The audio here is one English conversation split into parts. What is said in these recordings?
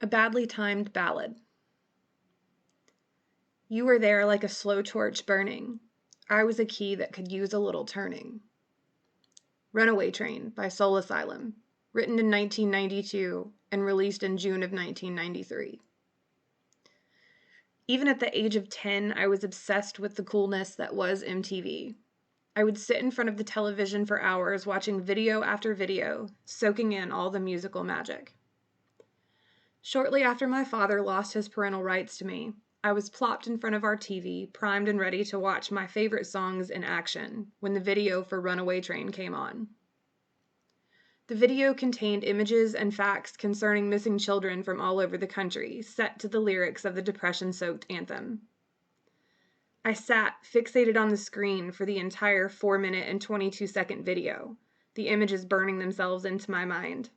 A badly timed ballad. You were there like a slow torch burning. I was a key that could use a little turning. Runaway Train by Soul Asylum, written in 1992 and released in June of 1993. Even at the age of 10, I was obsessed with the coolness that was MTV. I would sit in front of the television for hours watching video after video, soaking in all the musical magic. Shortly after my father lost his parental rights to me, I was plopped in front of our TV, primed and ready to watch my favorite songs in action when the video for Runaway Train came on. The video contained images and facts concerning missing children from all over the country, set to the lyrics of the depression-soaked anthem. I sat, fixated on the screen for the entire 4-minute and 22-second video, the images burning themselves into my mind.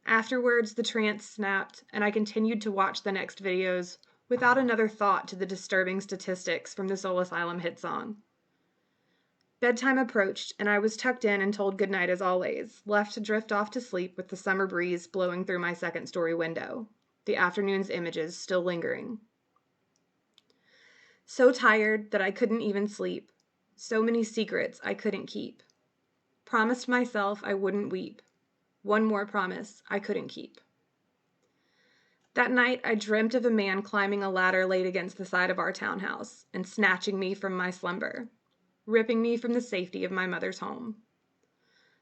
Afterwards, the trance snapped, and I continued to watch the next videos without another thought to the disturbing statistics from the Soul Asylum hit song. Bedtime approached, and I was tucked in and told goodnight as always, left to drift off to sleep with the summer breeze blowing through my second-story window, the afternoon's images still lingering. So tired that I couldn't even sleep. So many secrets I couldn't keep. Promised myself I wouldn't weep. One more promise I couldn't keep. That night, I dreamt of a man climbing a ladder laid against the side of our townhouse and snatching me from my slumber, ripping me from the safety of my mother's home.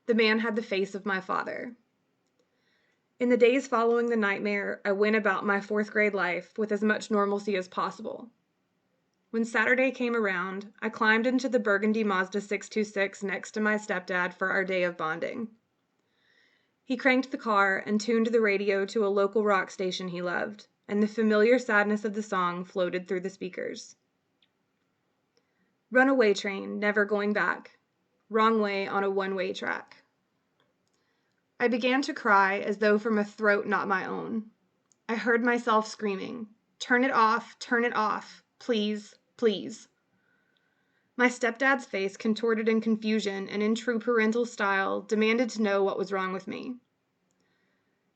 The man had the face of my father. In the days following the nightmare, I went about my 4th grade life with as much normalcy as possible. When Saturday came around, I climbed into the burgundy Mazda 626 next to my stepdad for our day of bonding. He cranked the car and tuned the radio to a local rock station he loved, and the familiar sadness of the song floated through the speakers. Runaway train, never going back. Wrong way on a one-way track. I began to cry as though from a throat not my own. I heard myself screaming, turn it off, please, please." My stepdad's face contorted in confusion and in true parental style demanded to know what was wrong with me.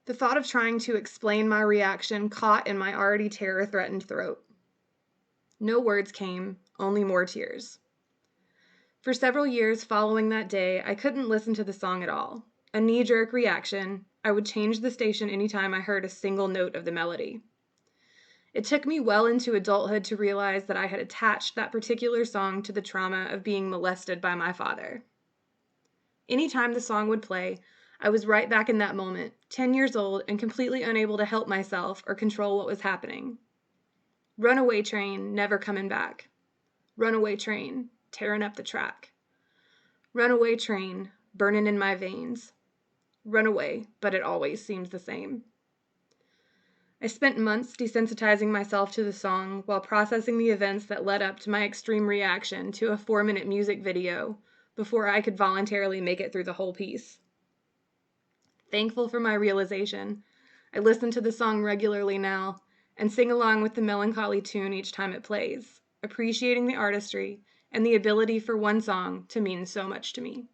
The thought of trying to explain my reaction caught in my already terror-threatened throat. No words came, only more tears. For several years following that day, I couldn't listen to the song at all. A knee-jerk reaction, I would change the station anytime I heard a single note of the melody. It took me well into adulthood to realize that I had attached that particular song to the trauma of being molested by my father. Anytime the song would play, I was right back in that moment, 10 years old and completely unable to help myself or control what was happening. Runaway train, never coming back. Runaway train, tearing up the track. Runaway train, burning in my veins. Runaway, but it always seems the same. I spent months desensitizing myself to the song while processing the events that led up to my extreme reaction to a 4-minute music video before I could voluntarily make it through the whole piece. Thankful for my realization, I listen to the song regularly now and sing along with the melancholy tune each time it plays, appreciating the artistry and the ability for one song to mean so much to me.